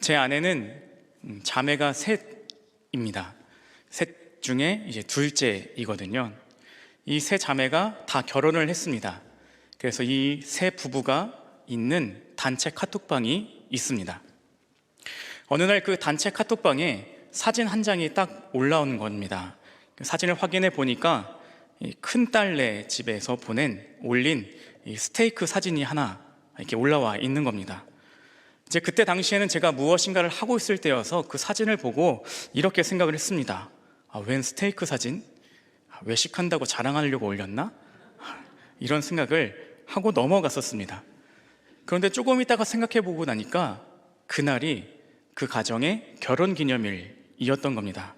제 아내는 자매가 셋입니다. 셋 중에 이제 둘째이거든요. 이 세 자매가 다 결혼을 했습니다. 그래서 이 세 부부가 있는 단체 카톡방이 있습니다. 어느 날 그 단체 카톡방에 사진 한 장이 딱 올라온 겁니다. 그 사진을 확인해 보니까 큰 딸네 집에서 올린 이 스테이크 사진이 하나 이렇게 올라와 있는 겁니다. 이제 그때 당시에는 제가 무엇인가를 하고 있을 때여서 그 사진을 보고 이렇게 생각을 했습니다. 웬 스테이크 사진? 외식한다고 자랑하려고 올렸나? 이런 생각을 하고 넘어갔었습니다. 그런데 조금 있다가 생각해 보고 나니까 그날이 그 가정의 결혼 기념일이었던 겁니다.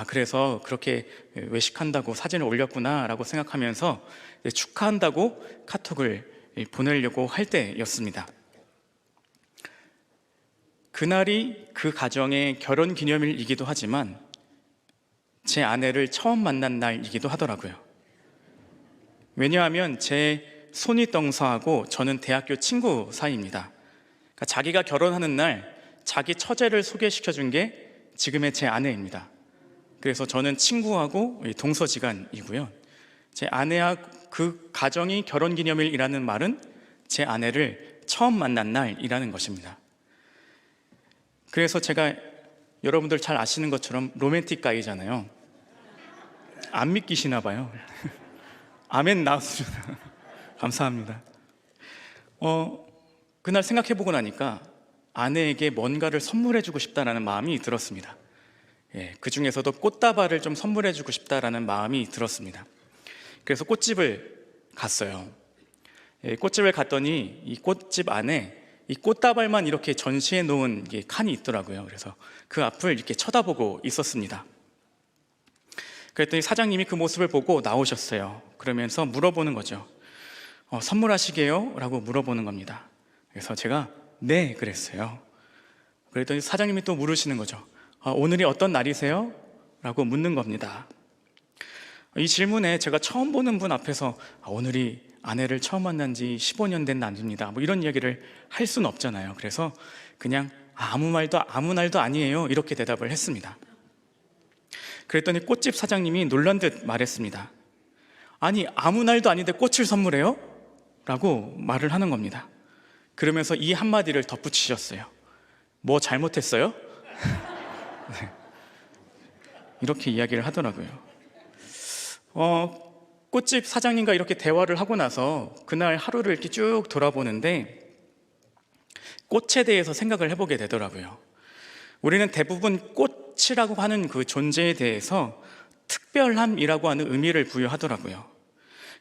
그래서 그렇게 외식한다고 사진을 올렸구나 라고 생각하면서 축하한다고 카톡을 보내려고 할 때였습니다. 그날이 그 가정의 결혼 기념일이기도 하지만 제 아내를 처음 만난 날이기도 하더라고요. 왜냐하면 제 손윗동서하고 저는 대학교 친구 사이입니다. 그러니까 자기가 결혼하는 날 자기 처제를 소개시켜 준 게 지금의 제 아내입니다. 그래서 저는 친구하고 동서지간이고요. 제 아내와 그 가정이 결혼기념일이라는 말은 제 아내를 처음 만난 날이라는 것입니다. 그래서 제가 여러분들 잘 아시는 것처럼 로맨틱 가이잖아요. 안 믿기시나 봐요. 아멘 나왔습니다. 감사합니다. 그날 생각해보고 나니까 아내에게 뭔가를 선물해주고 싶다라는 마음이 들었습니다. 그 중에서도 꽃다발을 좀 선물해주고 싶다라는 마음이 들었습니다. 그래서 꽃집을 갔어요. 꽃집을 갔더니 이 꽃집 안에 이 꽃다발만 이렇게 전시해 놓은 칸이 있더라고요. 그래서 그 앞을 이렇게 쳐다보고 있었습니다. 그랬더니 사장님이 그 모습을 보고 나오셨어요. 그러면서 물어보는 거죠. 선물하시게요? 라고 물어보는 겁니다. 그래서 제가 네 그랬어요. 그랬더니 사장님이 또 물으시는 거죠. 오늘이 어떤 날이세요? 라고 묻는 겁니다. 이 질문에 제가 처음 보는 분 앞에서 오늘이 아내를 처음 만난 지 15년 된 날입니다, 뭐 이런 이야기를 할 수는 없잖아요. 그래서 그냥 아무 날도 아니에요, 이렇게 대답을 했습니다. 그랬더니 꽃집 사장님이 놀란 듯 말했습니다. 아니, 아무 날도 아닌데 꽃을 선물해요? 라고 말을 하는 겁니다. 그러면서 이 한마디를 덧붙이셨어요. 뭐 잘못했어요? 네. 이렇게 이야기를 하더라고요. 꽃집 사장님과 이렇게 대화를 하고 나서 그날 하루를 이렇게 쭉 돌아보는데 꽃에 대해서 생각을 해보게 되더라고요. 우리는 대부분 꽃이라고 하는 그 존재에 대해서 특별함이라고 하는 의미를 부여하더라고요.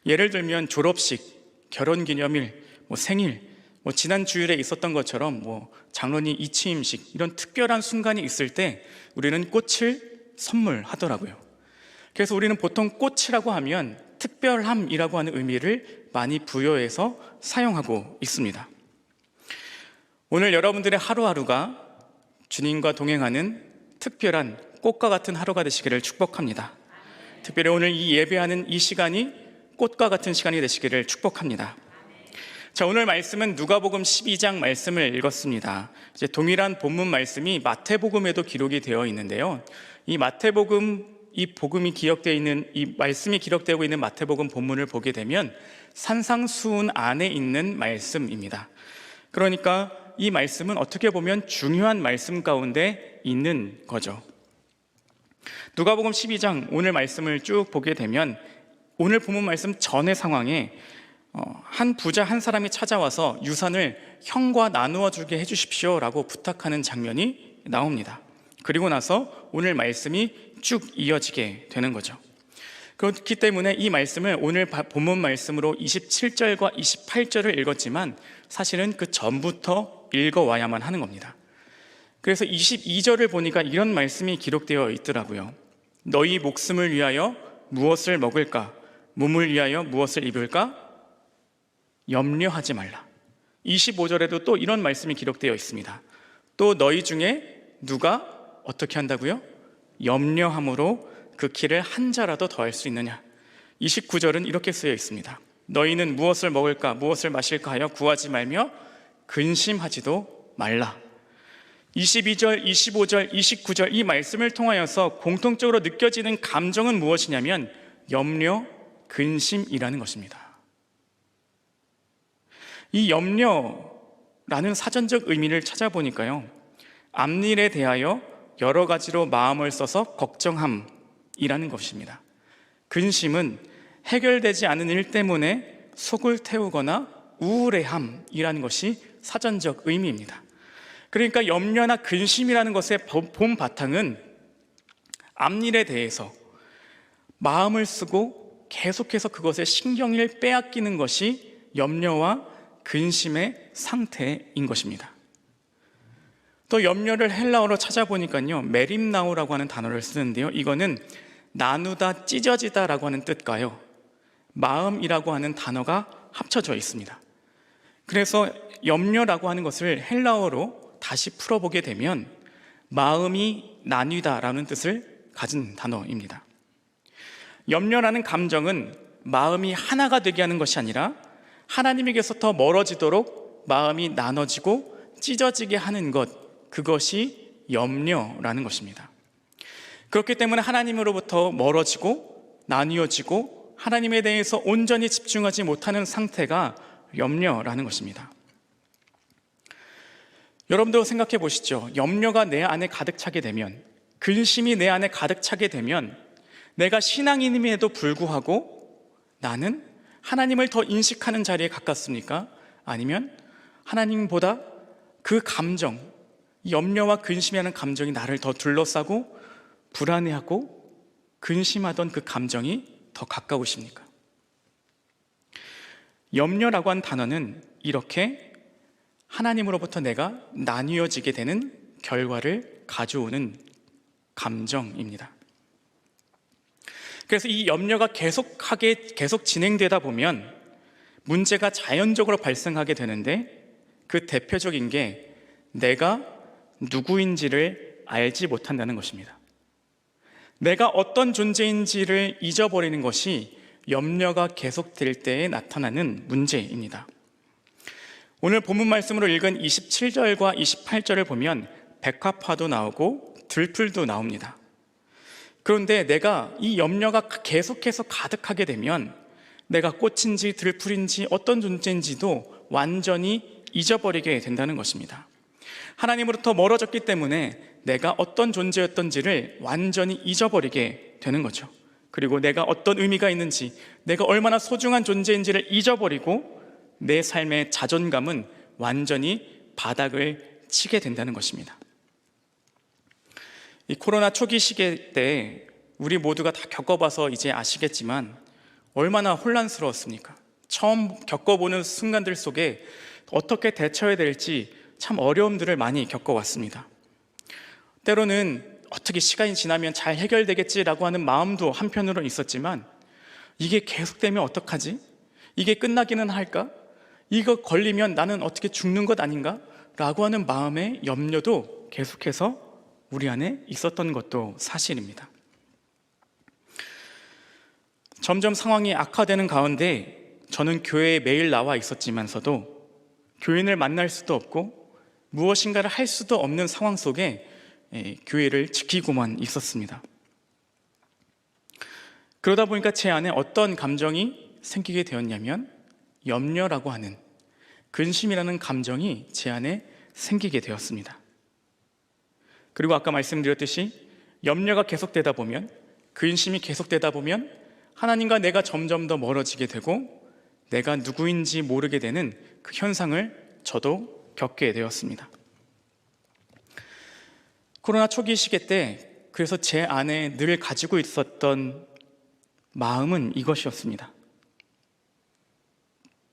예를 들면 졸업식, 결혼기념일, 생일, 지난 주일에 있었던 것처럼 장로님 이취임식, 이런 특별한 순간이 있을 때 우리는 꽃을 선물하더라고요. 그래서 우리는 보통 꽃이라고 하면 특별함이라고 하는 의미를 많이 부여해서 사용하고 있습니다. 오늘 여러분들의 하루하루가 주님과 동행하는 특별한 꽃과 같은 하루가 되시기를 축복합니다. 특별히 오늘 이 예배하는 이 시간이 꽃과 같은 시간이 되시기를 축복합니다. 자, 오늘 말씀은 누가복음 12장 말씀을 읽었습니다. 이제 동일한 본문 말씀이 마태복음에도 기록이 되어 있는데요. 이 마태복음, 이 복음이 기록되어 있는, 이 말씀이 기록되고 있는 마태복음 본문을 보게 되면 산상수훈 안에 있는 말씀입니다. 그러니까 이 말씀은 어떻게 보면 중요한 말씀 가운데 있는 거죠. 누가복음 12장 오늘 말씀을 쭉 보게 되면 오늘 본문 말씀 전의 상황에 한 부자 한 사람이 찾아와서 유산을 형과 나누어 주게 해주십시오 라고 부탁하는 장면이 나옵니다. 그리고 나서 오늘 말씀이 쭉 이어지게 되는 거죠. 그렇기 때문에 이 말씀을 오늘 본문 말씀으로 27절과 28절을 읽었지만 사실은 그 전부터 읽어와야만 하는 겁니다. 그래서 22절을 보니까 이런 말씀이 기록되어 있더라고요. 너희 목숨을 위하여 무엇을 먹을까? 몸을 위하여 무엇을 입을까? 염려하지 말라. 25절에도 또 이런 말씀이 기록되어 있습니다. 또 너희 중에 누가 어떻게 한다고요? 염려함으로 그 길을 한 자라도 더할 수 있느냐. 29절은 이렇게 쓰여 있습니다. 너희는 무엇을 먹을까 무엇을 마실까 하여 구하지 말며 근심하지도 말라. 22절, 25절, 29절 이 말씀을 통하여서 공통적으로 느껴지는 감정은 무엇이냐면 염려, 근심이라는 것입니다. 이 염려라는 사전적 의미를 찾아보니까요, 앞일에 대하여 여러 가지로 마음을 써서 걱정함이라는 것입니다. 근심은 해결되지 않은 일 때문에 속을 태우거나 우울해함이라는 것이 사전적 의미입니다. 그러니까 염려나 근심이라는 것의 본 바탕은 앞일에 대해서 마음을 쓰고 계속해서 그것에 신경을 빼앗기는 것이 염려와 근심의 상태인 것입니다. 또 염려를 헬라어로 찾아보니까요, 메림나우라고 하는 단어를 쓰는데요, 이거는 나누다, 찢어지다 라고 하는 뜻과요, 마음이라고 하는 단어가 합쳐져 있습니다. 그래서 염려라고 하는 것을 헬라어로 다시 풀어보게 되면 마음이 나뉘다 라는 뜻을 가진 단어입니다. 염려라는 감정은 마음이 하나가 되게 하는 것이 아니라 하나님에게서 더 멀어지도록 마음이 나눠지고 찢어지게 하는 것, 그것이 염려라는 것입니다. 그렇기 때문에 하나님으로부터 멀어지고 나뉘어지고 하나님에 대해서 온전히 집중하지 못하는 상태가 염려라는 것입니다. 여러분도 생각해 보시죠. 염려가 내 안에 가득 차게 되면, 근심이 내 안에 가득 차게 되면 내가 신앙인임에도 불구하고 나는 하나님을 더 인식하는 자리에 가깝습니까? 아니면 하나님보다 그 감정, 염려와 근심이라는 감정이 나를 더 둘러싸고 불안해하고 근심하던 그 감정이 더 가까우십니까? 염려라고 한 단어는 이렇게 하나님으로부터 내가 나뉘어지게 되는 결과를 가져오는 감정입니다. 그래서 이 염려가 계속 진행되다 보면 문제가 자연적으로 발생하게 되는데, 그 대표적인 게 내가 누구인지를 알지 못한다는 것입니다. 내가 어떤 존재인지를 잊어버리는 것이 염려가 계속될 때에 나타나는 문제입니다. 오늘 본문 말씀으로 읽은 27절과 28절을 보면 백합화도 나오고 들풀도 나옵니다. 그런데 내가 이 염려가 계속해서 가득하게 되면 내가 꽃인지 들풀인지 어떤 존재인지도 완전히 잊어버리게 된다는 것입니다. 하나님으로부터 멀어졌기 때문에 내가 어떤 존재였던지를 완전히 잊어버리게 되는 거죠. 그리고 내가 어떤 의미가 있는지, 내가 얼마나 소중한 존재인지를 잊어버리고 내 삶의 자존감은 완전히 바닥을 치게 된다는 것입니다. 이 코로나 초기 시기 때 우리 모두가 다 겪어봐서 이제 아시겠지만 얼마나 혼란스러웠습니까? 처음 겪어보는 순간들 속에 어떻게 대처해야 될지 참 어려움들을 많이 겪어왔습니다. 때로는 어떻게 시간이 지나면 잘 해결되겠지라고 하는 마음도 한편으로 있었지만, 이게 계속되면 어떡하지? 이게 끝나기는 할까? 이거 걸리면 나는 어떻게 죽는 것 아닌가? 라고 하는 마음의 염려도 계속해서 우리 안에 있었던 것도 사실입니다. 점점 상황이 악화되는 가운데 저는 교회에 매일 나와 있었지만서도 교인을 만날 수도 없고 무엇인가를 할 수도 없는 상황 속에 교회를 지키고만 있었습니다. 그러다 보니까 제 안에 어떤 감정이 생기게 되었냐면 염려라고 하는, 근심이라는 감정이 제 안에 생기게 되었습니다. 그리고 아까 말씀드렸듯이 염려가 계속되다 보면, 근심이 계속되다 보면 하나님과 내가 점점 더 멀어지게 되고 내가 누구인지 모르게 되는 그 현상을 저도 겪게 되었습니다. 코로나 초기 시기 때 그래서 제 안에 늘 가지고 있었던 마음은 이것이었습니다.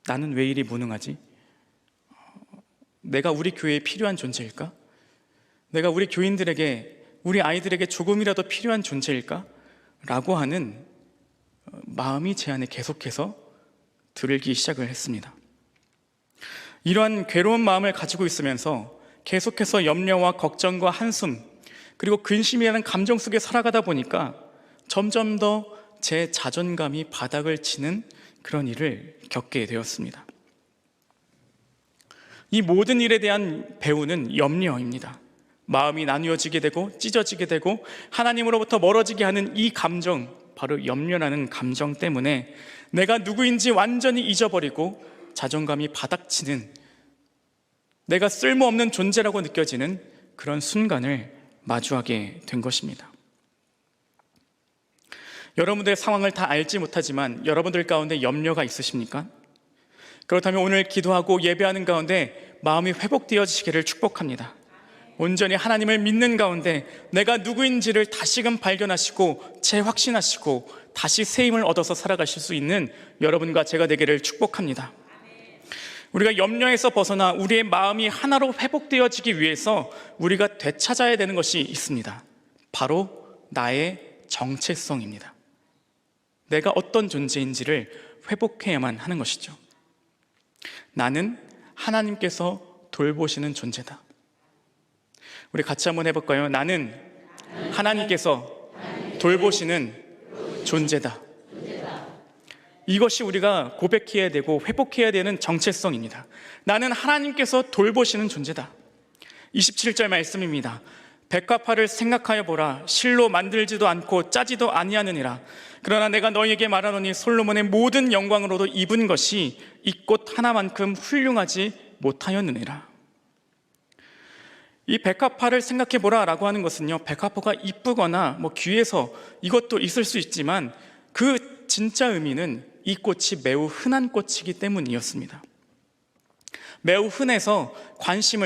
나는 왜 이리 무능하지? 내가 우리 교회에 필요한 존재일까? 내가 우리 교인들에게, 우리 아이들에게 조금이라도 필요한 존재일까? 라고 하는 마음이 제 안에 계속해서 들기 시작을 했습니다. 이러한 괴로운 마음을 가지고 있으면서 계속해서 염려와 걱정과 한숨, 그리고 근심이라는 감정 속에 살아가다 보니까 점점 더 제 자존감이 바닥을 치는 그런 일을 겪게 되었습니다. 이 모든 일에 대한 배후는 염려입니다. 마음이 나뉘어지게 되고 찢어지게 되고 하나님으로부터 멀어지게 하는 이 감정, 바로 염려라는 감정 때문에 내가 누구인지 완전히 잊어버리고 자존감이 바닥치는, 내가 쓸모없는 존재라고 느껴지는 그런 순간을 마주하게 된 것입니다. 여러분들의 상황을 다 알지 못하지만 여러분들 가운데 염려가 있으십니까? 그렇다면 오늘 기도하고 예배하는 가운데 마음이 회복되어지기를 축복합니다. 온전히 하나님을 믿는 가운데 내가 누구인지를 다시금 발견하시고 재확신하시고 다시 새 힘을 얻어서 살아가실 수 있는 여러분과 제가 되기를 축복합니다. 우리가 염려에서 벗어나 우리의 마음이 하나로 회복되어지기 위해서 우리가 되찾아야 되는 것이 있습니다. 바로 나의 정체성입니다. 내가 어떤 존재인지를 회복해야만 하는 것이죠. 나는 하나님께서 돌보시는 존재다. 우리 같이 한번 해볼까요? 나는 하나님께서 돌보시는 존재다. 이것이 우리가 고백해야 되고 회복해야 되는 정체성입니다. 나는 하나님께서 돌보시는 존재다. 27절 말씀입니다. 백합화를 생각하여 보라. 실로 만들지도 않고 짜지도 아니하느니라. 그러나 내가 너희에게 말하노니 솔로몬의 모든 영광으로도 입은 것이 이 꽃 하나만큼 훌륭하지 못하였느니라. 이 백합화를 생각해 보라 라고 하는 것은요, 백합화가 이쁘거나 귀해서 이것도 있을 수 있지만 그 진짜 의미는 이 꽃이 매우 흔한 꽃이기 때문이었습니다. 매우 흔해서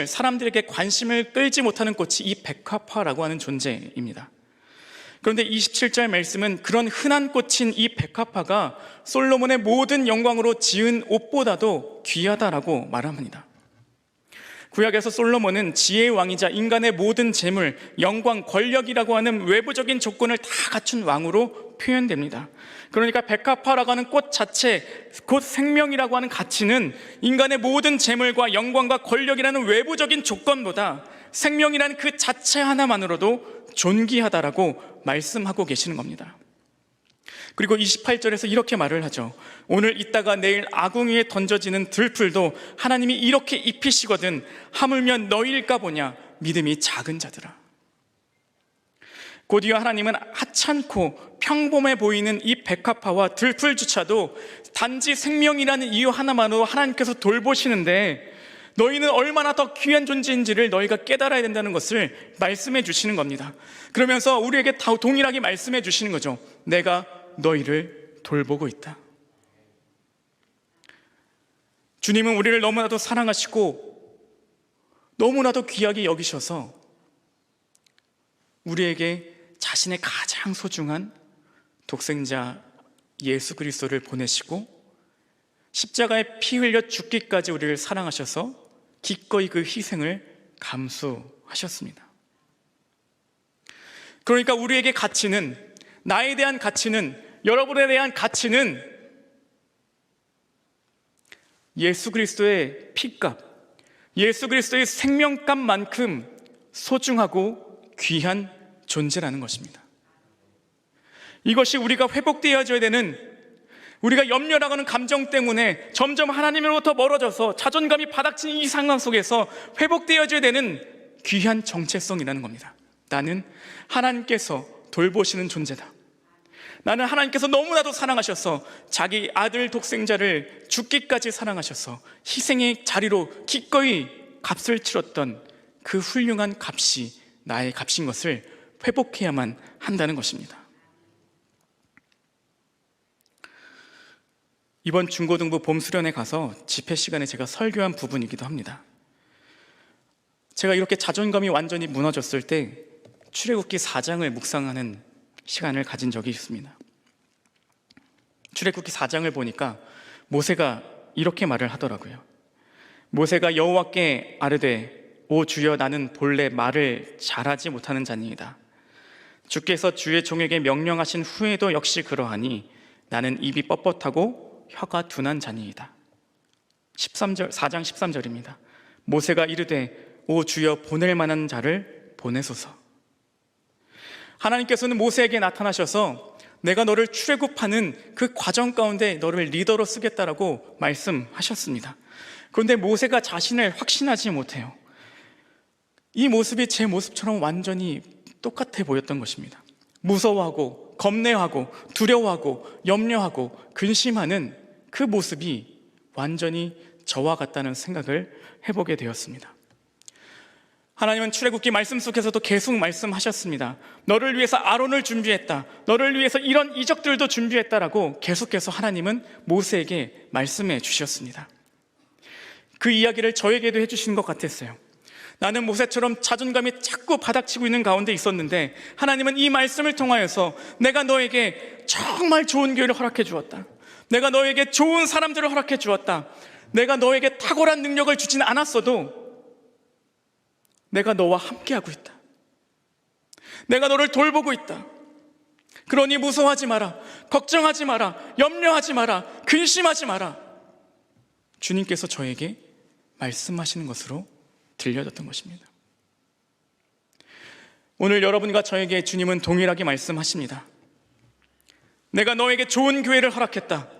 사람들에게 관심을 끌지 못하는 꽃이 이 백합화라고 하는 존재입니다. 그런데 27절 말씀은 그런 흔한 꽃인 이 백합화가 솔로몬의 모든 영광으로 지은 옷보다도 귀하다라고 말합니다. 구약에서 솔로몬은 지혜의 왕이자 인간의 모든 재물, 영광, 권력이라고 하는 외부적인 조건을 다 갖춘 왕으로 표현됩니다. 그러니까 백합화라고 하는 꽃 자체, 곧 생명이라고 하는 가치는 인간의 모든 재물과 영광과 권력이라는 외부적인 조건보다 생명이라는 그 자체 하나만으로도 존귀하다라고 말씀하고 계시는 겁니다. 그리고 28절에서 이렇게 말을 하죠. 오늘 있다가 내일 아궁이에 던져지는 들풀도 하나님이 이렇게 입히시거든 하물며 너희일까 보냐 믿음이 작은 자들아. 곧이어 하나님은 하찮고 평범해 보이는 이 백합화와 들풀조차도 단지 생명이라는 이유 하나만으로 하나님께서 돌보시는데 너희는 얼마나 더 귀한 존재인지를 너희가 깨달아야 된다는 것을 말씀해 주시는 겁니다. 그러면서 우리에게 다 동일하게 말씀해 주시는 거죠. 내가 너희를 돌보고 있다. 주님은 우리를 너무나도 사랑하시고 너무나도 귀하게 여기셔서 우리에게 자신의 가장 소중한 독생자 예수 그리스도를 보내시고 십자가에 피 흘려 죽기까지 우리를 사랑하셔서 기꺼이 그 희생을 감수하셨습니다. 그러니까 우리에게 가치는, 나에 대한 가치는, 여러분에 대한 가치는 예수 그리스도의 피값, 예수 그리스도의 생명값만큼 소중하고 귀한 존재라는 것입니다. 이것이 우리가 회복되어져야 되는, 우리가 염려라고 하는 감정 때문에 점점 하나님으로부터 멀어져서 자존감이 바닥친 이 상황 속에서 회복되어져야 되는 귀한 정체성이라는 겁니다. 나는 하나님께서 돌보시는 존재다. 나는 하나님께서 너무나도 사랑하셔서 자기 아들 독생자를 죽기까지 사랑하셔서 희생의 자리로 기꺼이 값을 치렀던 그 훌륭한 값이 나의 값인 것을 회복해야만 한다는 것입니다. 이번 중고등부 봄수련회 가서 집회 시간에 제가 설교한 부분이기도 합니다. 제가 이렇게 자존감이 완전히 무너졌을 때 출애굽기 4장을 묵상하는 시간을 가진 적이 있습니다. 출애굽기 4장을 보니까 모세가 이렇게 말을 하더라고요. 모세가 여호와께 아뢰되 오 주여 나는 본래 말을 잘하지 못하는 자니이다. 주께서 주의 종에게 명령하신 후에도 역시 그러하니 나는 입이 뻣뻣하고 혀가 둔한 자니이다. 4장 13절입니다. 모세가 이르되 오 주여 보낼 만한 자를 보내소서. 하나님께서는 모세에게 나타나셔서 내가 너를 출애굽하는 그 과정 가운데 너를 리더로 쓰겠다라고 말씀하셨습니다. 그런데 모세가 자신을 확신하지 못해요. 이 모습이 제 모습처럼 완전히 똑같아 보였던 것입니다. 무서워하고 겁내하고 두려워하고 염려하고 근심하는 그 모습이 완전히 저와 같다는 생각을 해보게 되었습니다. 하나님은 출애굽기 말씀 속에서도 계속 말씀하셨습니다. 너를 위해서 아론을 준비했다, 너를 위해서 이런 이적들도 준비했다라고 계속해서 하나님은 모세에게 말씀해 주셨습니다. 그 이야기를 저에게도 해주신 것 같았어요. 나는 모세처럼 자존감이 자꾸 바닥치고 있는 가운데 있었는데 하나님은 이 말씀을 통하여서 내가 너에게 정말 좋은 기회를 허락해 주었다, 내가 너에게 좋은 사람들을 허락해 주었다, 내가 너에게 탁월한 능력을 주진 않았어도 내가 너와 함께하고 있다, 내가 너를 돌보고 있다, 그러니 무서워하지 마라, 걱정하지 마라, 염려하지 마라, 근심하지 마라. 주님께서 저에게 말씀하시는 것으로 들려졌던 것입니다. 오늘 여러분과 저에게 주님은 동일하게 말씀하십니다. 내가 너에게 좋은 교회를 허락했다,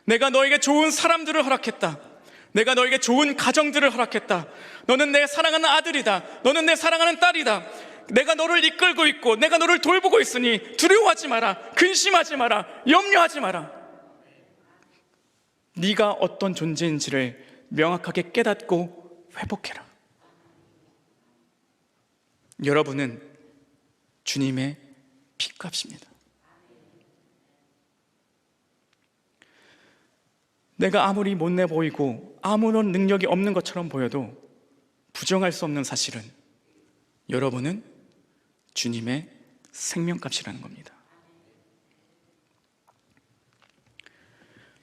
내가 너에게 좋은 사람들을 허락했다, 내가 너에게 좋은 가정들을 허락했다, 너는 내 사랑하는 아들이다, 너는 내 사랑하는 딸이다, 내가 너를 이끌고 있고 내가 너를 돌보고 있으니 두려워하지 마라, 근심하지 마라, 염려하지 마라. 네가 어떤 존재인지를 명확하게 깨닫고 회복해라. 여러분은 주님의 핏값입니다. 내가 아무리 못내 보이고 아무런 능력이 없는 것처럼 보여도 부정할 수 없는 사실은 여러분은 주님의 생명값이라는 겁니다.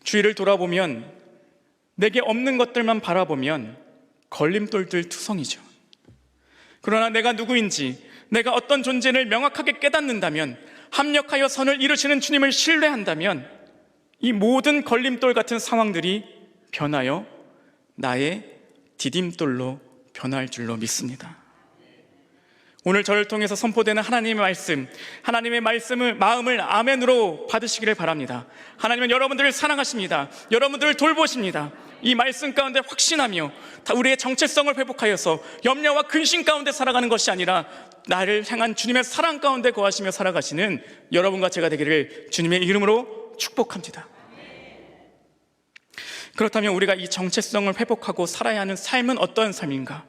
주위를 돌아보면 내게 없는 것들만 바라보면 걸림돌들 투성이죠. 그러나 내가 누구인지, 내가 어떤 존재를 명확하게 깨닫는다면, 합력하여 선을 이루시는 주님을 신뢰한다면 이 모든 걸림돌 같은 상황들이 변하여 나의 디딤돌로 변할 줄로 믿습니다. 오늘 저를 통해서 선포되는 하나님의 말씀을 마음을 아멘으로 받으시기를 바랍니다. 하나님은 여러분들을 사랑하십니다. 여러분들을 돌보십니다. 이 말씀 가운데 확신하며 우리의 정체성을 회복하여서 염려와 근심 가운데 살아가는 것이 아니라 나를 향한 주님의 사랑 가운데 거하시며 살아가시는 여러분과 제가 되기를 주님의 이름으로 축복합니다. 그렇다면 우리가 이 정체성을 회복하고 살아야 하는 삶은 어떠한 삶인가?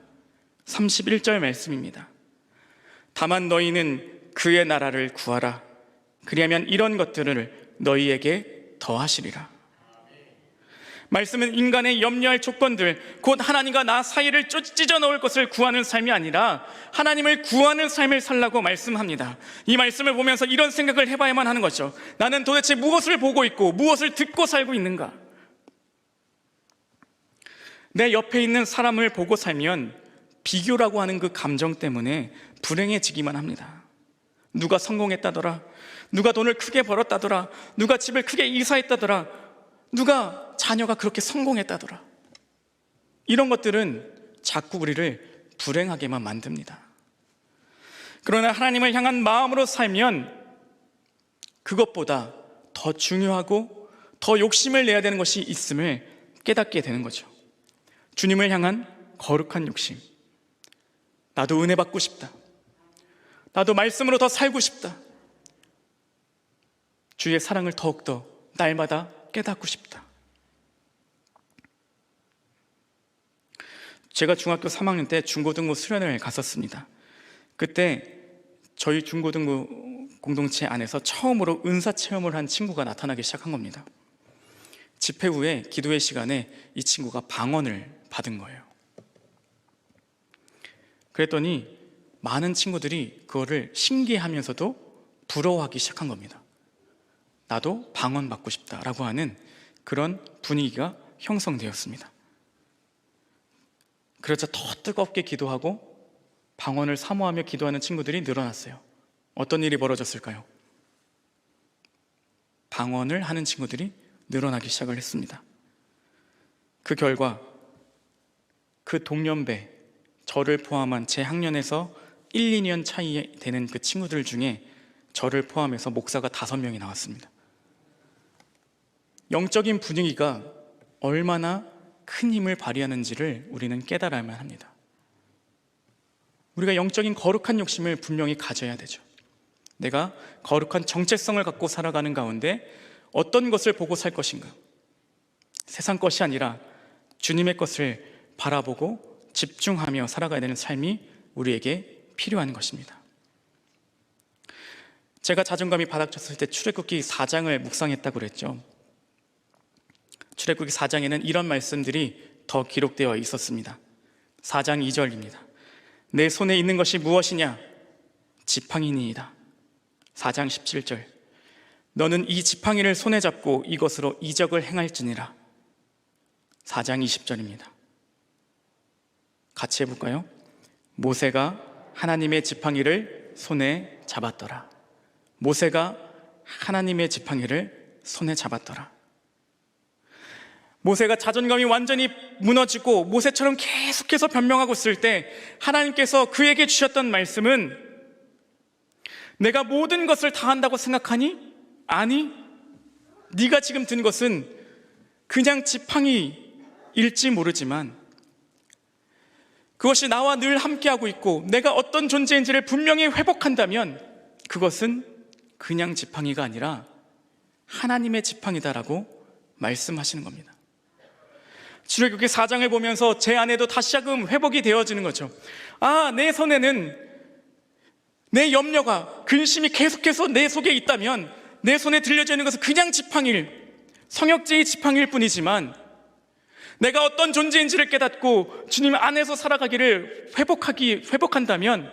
31절 말씀입니다. 다만 너희는 그의 나라를 구하라. 그리하면 이런 것들을 너희에게 더하시리라. 말씀은 인간의 염려할 조건들, 곧 하나님과 나 사이를 찢어 넣을 것을 구하는 삶이 아니라 하나님을 구하는 삶을 살라고 말씀합니다. 이 말씀을 보면서 이런 생각을 해봐야만 하는 거죠. 나는 도대체 무엇을 보고 있고 무엇을 듣고 살고 있는가? 내 옆에 있는 사람을 보고 살면 비교라고 하는 그 감정 때문에 불행해지기만 합니다. 누가 성공했다더라, 누가 돈을 크게 벌었다더라, 누가 집을 크게 이사했다더라, 누가 자녀가 그렇게 성공했다더라. 이런 것들은 자꾸 우리를 불행하게만 만듭니다. 그러나 하나님을 향한 마음으로 살면 그것보다 더 중요하고 더 욕심을 내야 되는 것이 있음을 깨닫게 되는 거죠. 주님을 향한 거룩한 욕심. 나도 은혜 받고 싶다, 나도 말씀으로 더 살고 싶다, 주의 사랑을 더욱더 날마다 깨닫고 싶다. 제가 중학교 3학년 때 중고등부 수련회를 갔었습니다. 그때 저희 중고등부 공동체 안에서 처음으로 은사 체험을 한 친구가 나타나기 시작한 겁니다. 집회 후에 기도회 시간에 이 친구가 방언을 받은 거예요. 그랬더니 많은 친구들이 그거를 신기해하면서도 부러워하기 시작한 겁니다. 나도 방언 받고 싶다라고 하는 그런 분위기가 형성되었습니다. 그래서 더 뜨겁게 기도하고 방언을 사모하며 기도하는 친구들이 늘어났어요. 어떤 일이 벌어졌을까요? 방언을 하는 친구들이 늘어나기 시작을 했습니다. 그 결과 그 동년배, 저를 포함한 제 학년에서 1, 2년 차이 되는 그 친구들 중에 저를 포함해서 목사가 5명이 나왔습니다. 영적인 분위기가 얼마나 큰 힘을 발휘하는지를 우리는 깨달아야만 합니다. 우리가 영적인 거룩한 욕심을 분명히 가져야 되죠. 내가 거룩한 정체성을 갖고 살아가는 가운데 어떤 것을 보고 살 것인가? 세상 것이 아니라 주님의 것을 바라보고 집중하며 살아가야 되는 삶이 우리에게 필요한 것입니다. 제가 자존감이 바닥쳤을 때 출애굽기 4장을 묵상했다고 그랬죠. 출애굽기 4장에는 이런 말씀들이 더 기록되어 있었습니다. 4장 2절입니다. 내 손에 있는 것이 무엇이냐? 지팡이니이다. 4장 17절. 너는 이 지팡이를 손에 잡고 이것으로 이적을 행할지니라. 4장 20절입니다. 같이 해볼까요? 모세가 하나님의 지팡이를 손에 잡았더라. 모세가 하나님의 지팡이를 손에 잡았더라. 모세가 자존감이 완전히 무너지고 모세처럼 계속해서 변명하고 있을 때 하나님께서 그에게 주셨던 말씀은 내가 모든 것을 다 한다고 생각하니? 아니, 네가 지금 든 것은 그냥 지팡이일지 모르지만 그것이 나와 늘 함께하고 있고 내가 어떤 존재인지를 분명히 회복한다면 그것은 그냥 지팡이가 아니라 하나님의 지팡이다라고 말씀하시는 겁니다. 출애굽기 4장을 보면서 제 안에도 다시금 회복이 되어지는 거죠. 아, 내 손에는 내 염려가, 근심이 계속해서 내 속에 있다면 내 손에 들려져 있는 것은 그냥 지팡이일, 성역제의 지팡이일 뿐이지만 내가 어떤 존재인지를 깨닫고 주님 안에서 살아가기를 회복한다면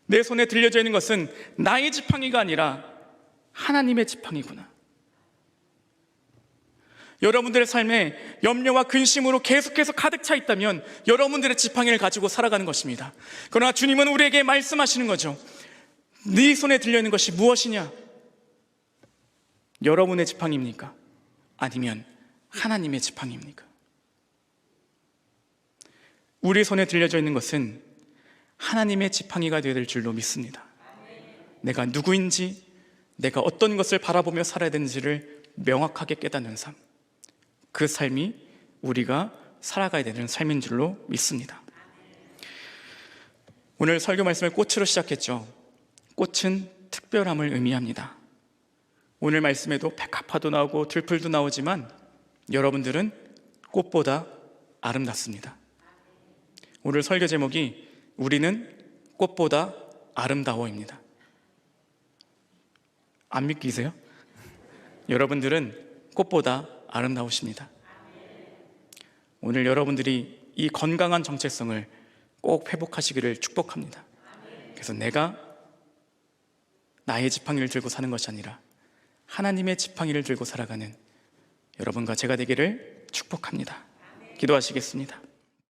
내 손에 들려져 있는 것은 나의 지팡이가 아니라 하나님의 지팡이구나. 여러분들의 삶에 염려와 근심으로 계속해서 가득 차 있다면 여러분들의 지팡이를 가지고 살아가는 것입니다. 그러나 주님은 우리에게 말씀하시는 거죠. 네 손에 들려있는 것이 무엇이냐? 여러분의 지팡이입니까? 아니면 하나님의 지팡이입니까? 우리 손에 들려져 있는 것은 하나님의 지팡이가 되어야 될 줄로 믿습니다. 내가 누구인지, 내가 어떤 것을 바라보며 살아야 되는지를 명확하게 깨닫는 삶, 그 삶이 우리가 살아가야 되는 삶인 줄로 믿습니다. 오늘 설교 말씀을 꽃으로 시작했죠. 꽃은 특별함을 의미합니다. 오늘 말씀에도 백합화도 나오고 들풀도 나오지만 여러분들은 꽃보다 아름답습니다. 오늘 설교 제목이 우리는 꽃보다 아름다워입니다. 안 믿기세요? 여러분들은 꽃보다 아름다우십니다. 오늘 여러분들이 이 건강한 정체성을 꼭 회복하시기를 축복합니다. 그래서 내가 나의 지팡이를 들고 사는 것이 아니라 하나님의 지팡이를 들고 살아가는 여러분과 제가 되기를 축복합니다. 기도하시겠습니다.